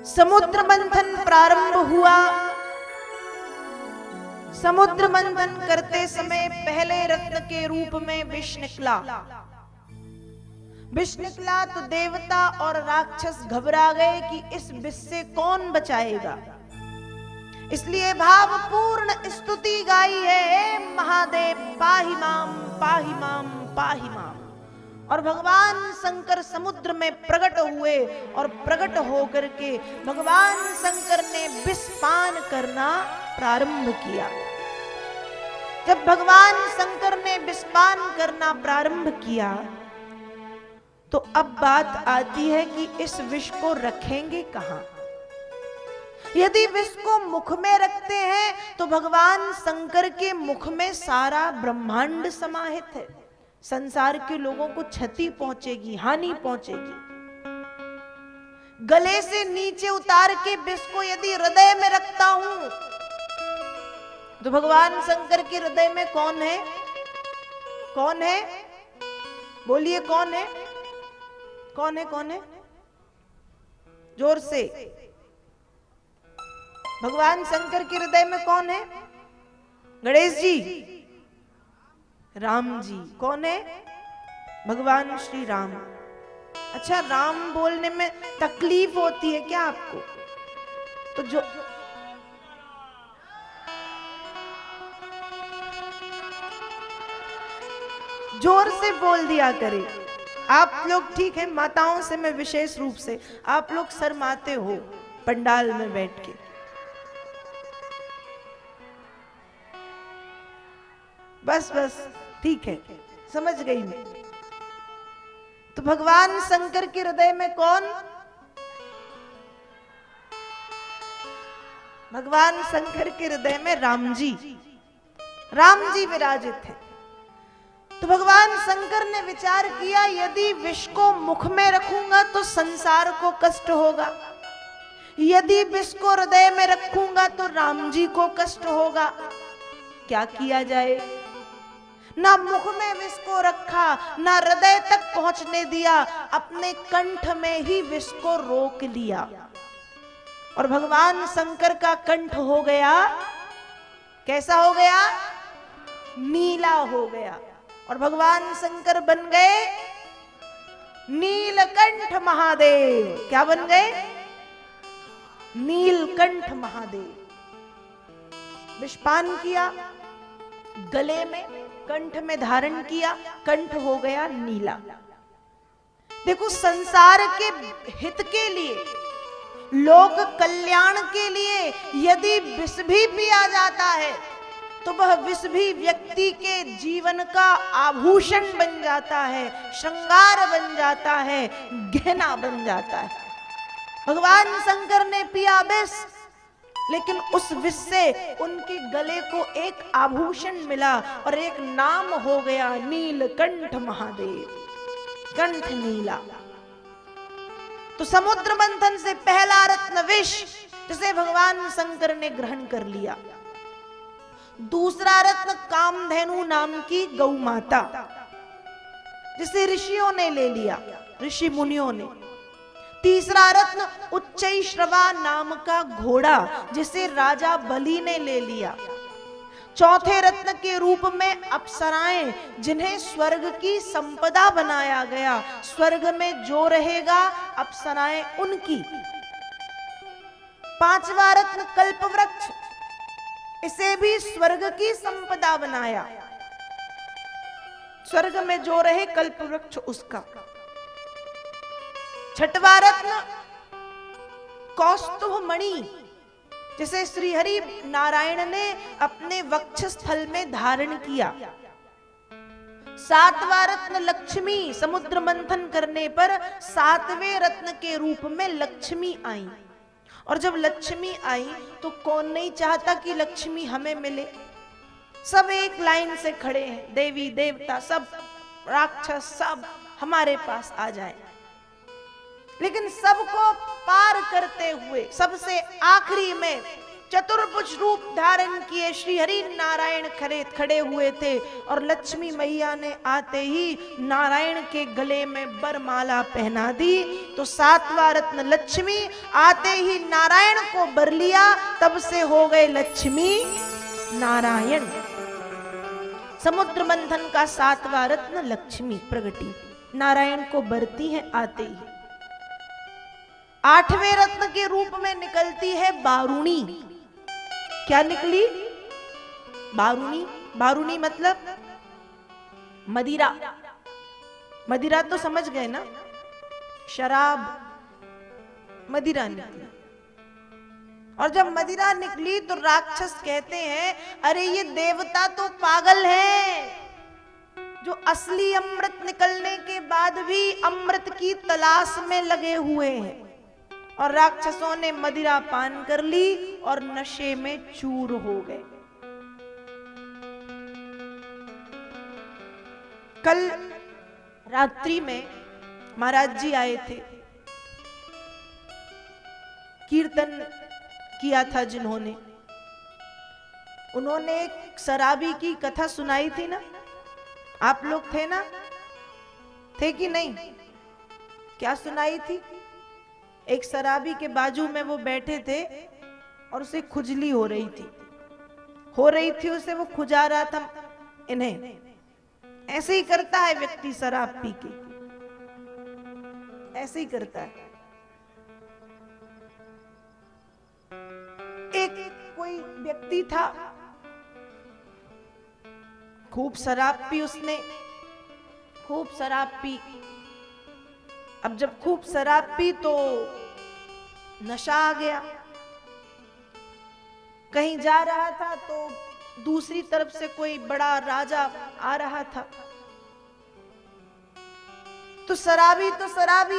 समुद्र मंथन प्रारंभ हुआ। समुद्र मंथन करते समय पहले रत्न के रूप में विष निकला। विष निकला तो देवता और राक्षस घबरा गए कि इस विष से कौन बचाएगा। इसलिए भावपूर्ण स्तुति गाई है, हे महादेव पाहि माम पाहि माम पाहि माम। और भगवान शंकर समुद्र में प्रकट हुए और प्रकट होकर के भगवान शंकर ने विष पान करना प्रारंभ किया। जब भगवान शंकर ने विष पान करना प्रारंभ किया तो अब बात आती है कि इस विष को रखेंगे कहां। यदि विष को मुख में रखते हैं तो भगवान शंकर के मुख में सारा ब्रह्मांड समाहित है। संसार के लोगों को क्षति पहुंचेगी, हानि पहुंचेगी। गले से नीचे उतार के विष को यदि हृदय में रखता हूं तो भगवान शंकर के हृदय में कौन है? कौन है? बोलिए कौन है? कौन है? कौन है? जोर से। भगवान शंकर के हृदय में कौन है? गणेश जी, राम जी। कौन है? भगवान श्री राम। अच्छा, राम बोलने में तकलीफ होती है क्या आपको? तो जो जोर से बोल दिया करे। आप लोग ठीक है, माताओं से मैं विशेष रूप से, आप लोग शर्माते हो पंडाल में बैठ के। बस बस ठीक है, समझ गई मैं। तो भगवान शंकर के हृदय में कौन? भगवान शंकर के हृदय में राम जी। राम जी विराजित हैं। तो भगवान शंकर ने विचार किया, यदि विष को मुख में रखूंगा तो संसार को कष्ट होगा, यदि विष को हृदय में रखूंगा तो राम जी को कष्ट होगा। क्या किया जाए? ना मुख में विष को रखा, ना हृदय तक पहुंचने दिया, अपने कंठ में ही विष को रोक लिया। और भगवान शंकर का कंठ हो गया, कैसा हो गया? नीला हो गया। और भगवान शंकर बन गए नीलकंठ महादेव। क्या बन गए? नीलकंठ महादेव। विषपान किया, गले में कंठ में धारण किया, कंठ हो गया नीला। देखो, संसार के हित के लिए, लोक कल्याण के लिए यदि विष भी पिया जाता है तो वह विष भी व्यक्ति के जीवन का आभूषण बन जाता है, श्रृंगार बन जाता है, गहना बन जाता है। भगवान शंकर ने पिया विष, लेकिन उस विष से उनके गले को एक आभूषण मिला और एक नाम हो गया नीलकंठ महादेव। कंठ नीला। तो समुद्र मंथन से पहला रत्न विष, जिसे भगवान शंकर ने ग्रहण कर लिया। दूसरा रत्न कामधेनु नाम की गौ माता, जिसे ऋषियों ने ले लिया, ऋषि मुनियों ने। तीसरा रत्न उच्चैश्रवा नाम का घोड़ा, जिसे राजा बलि ने ले लिया। चौथे रत्न के रूप में अप्सराएं, जिन्हें स्वर्ग की संपदा बनाया गया। स्वर्ग में जो रहेगा अप्सराएं उनकी। पांचवा रत्न कल्पवृक्ष, इसे भी स्वर्ग की संपदा बनाया। स्वर्ग में जो रहे कल्पवृक्ष उसका। छठवा रत्न कौस्तुभ मणि, जिसे श्रीहरि नारायण ने अपने वक्षस्थल में धारण किया। सातवां रत्न लक्ष्मी, समुद्र मंथन करने पर सातवें रत्न के रूप में लक्ष्मी आई। और जब लक्ष्मी आई तो कौन नहीं चाहता कि लक्ष्मी हमें मिले। सब एक लाइन से खड़े हैं, देवी देवता सब, राक्षस सब हमारे पास आ जाए। लेकिन सबको पार करते हुए सबसे आखिरी में चतुर्भुज रूप धारण किए श्री हरि नारायण खड़े हुए थे और लक्ष्मी मैया ने आते ही नारायण के गले में बरमाला पहना दी। तो सातवां रत्न लक्ष्मी आते ही नारायण को बर लिया, तब से हो गए लक्ष्मी नारायण। समुद्र मंथन का सातवां रत्न लक्ष्मी प्रगति नारायण को बरती है आते ही। आठवें रत्न के रूप में निकलती है बारूणी। क्या निकली? बारूणी। बारूणी मतलब मदिरा। मदिरा तो समझ गए ना, शराब, मदिरा निकली। और जब मदिरा निकली तो राक्षस कहते हैं अरे ये देवता तो पागल है, जो असली अमृत निकलने के बाद भी अमृत की तलाश में लगे हुए हैं। और राक्षसों ने मदिरा पान कर ली और नशे में चूर हो गए। कल रात्रि में महाराज जी आए थे, कीर्तन किया था जिन्होंने, उन्होंने एक शराबी की कथा सुनाई थी ना। आप लोग थे ना? थे कि नहीं? क्या सुनाई थी? एक शराबी के बाजू में वो बैठे थे और उसे खुजली हो रही थी उसे, वो खुजा रहा था इन्हें। ऐसे ही करता है व्यक्ति शराब पी के, ऐसे ही करता है। एक कोई व्यक्ति था, खूब शराब पी उसने, खूब शराब पी। अब जब खूब शराब पी तो नशा आ गया। कहीं जा रहा था तो दूसरी तरफ से कोई बड़ा राजा आ रहा था। तो शराबी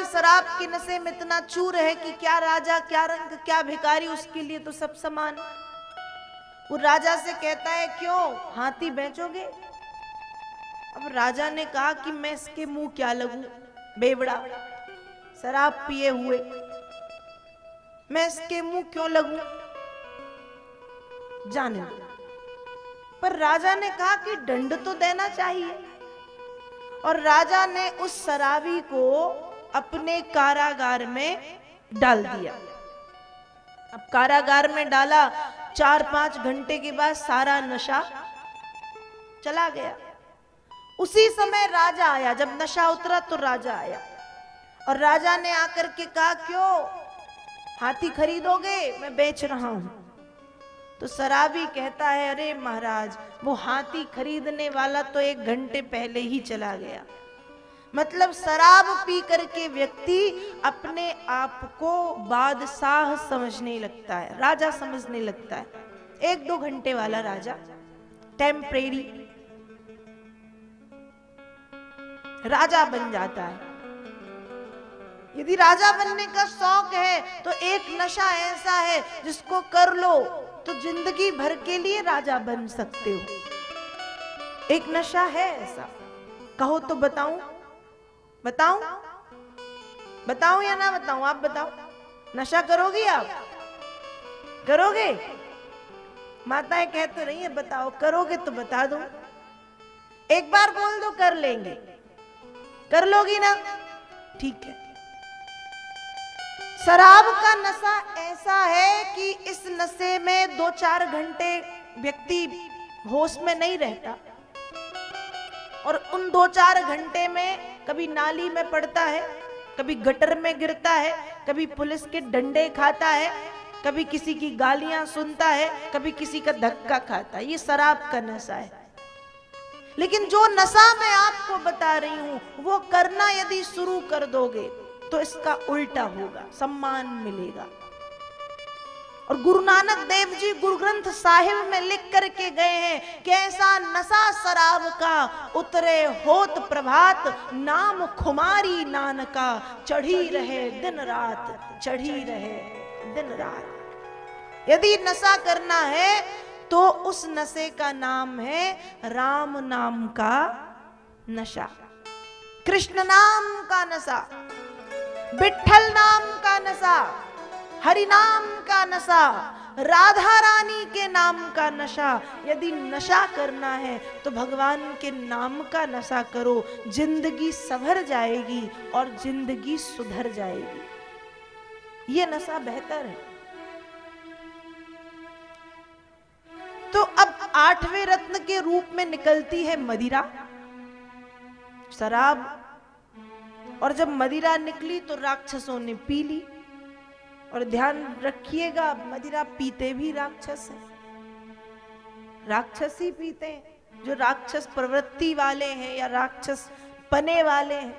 शराब के नशे में इतना चूर है कि क्या राजा, क्या रंग, क्या भिखारी, उसके लिए तो सब समान। वो राजा से कहता है क्यों हाथी बेचोगे? अब राजा ने कहा कि मैं इसके मुंह क्या लगूं, बेवड़ा शराब पिए हुए, मैं इसके मुंह क्यों लगूं, जाने दो। पर राजा ने कहा कि दंड तो देना चाहिए। और राजा ने उस शराबी को अपने कारागार में डाल दिया। अब कारागार में डाला, 4-5 घंटे के बाद सारा नशा चला गया। उसी समय राजा आया, जब नशा उतरा तो राजा आया और राजा ने आकर के कहा क्यों हाथी खरीदोगे, मैं बेच रहा हूं। तो शराबी कहता है अरे महाराज, वो हाथी खरीदने वाला तो 1 घंटे पहले ही चला गया। मतलब शराब पी करके व्यक्ति अपने आप को बादशाह समझने लगता है, राजा समझने लगता है। 1-2 घंटे वाला राजा, टेम्परेरी राजा बन जाता है। यदि राजा बनने का शौक है तो एक नशा ऐसा है जिसको कर लो तो जिंदगी भर के लिए राजा बन सकते हो। एक नशा है ऐसा, कहो तो बताऊं? बताऊं? बताऊं या ना बताऊं? आप बताओ, नशा करोगी आप? करोगे? माताएं कह तो रही है बताओ, करोगे तो बता दूं। एक बार बोल दो कर लेंगे, कर लोगी ना? ठीक है। शराब का नशा ऐसा है कि इस नशे में 2-4 घंटे व्यक्ति होश में नहीं रहता और उन 2-4 घंटे में कभी नाली में पड़ता है, कभी गटर में गिरता है, कभी पुलिस के डंडे खाता है, कभी किसी की गालियां सुनता है, कभी किसी का धक्का खाता है। ये शराब का नशा है। लेकिन जो नशा मैं आपको बता रही हूं वो करना यदि शुरू कर दोगे तो इसका उल्टा होगा, सम्मान मिलेगा। और गुरु नानक देव जी गुरु ग्रंथ साहिब में लिख करके गए हैं कि ऐसा नशा शराब का उतरे होत प्रभात, नाम खुमारी नानका, चढ़ी रहे दिन रात, चढ़ी रहे दिन रात। यदि नशा करना है तो उस नशे का नाम है राम नाम का नशा, कृष्ण नाम का नशा, विठ्ठल नाम का नशा, हरि नाम का नशा, राधा रानी के नाम का नशा। यदि नशा करना है तो भगवान के नाम का नशा करो, जिंदगी संवर जाएगी और जिंदगी सुधर जाएगी। ये नशा बेहतर है। तो अब 8वें रत्न के रूप में निकलती है मदिरा, शराब। और जब मदिरा निकली तो राक्षसों ने पी ली। और ध्यान रखिएगा, मदिरा पीते भी राक्षस हैं, राक्षस ही पीते हैं। जो राक्षस प्रवृत्ति वाले हैं या राक्षस पने वाले हैं,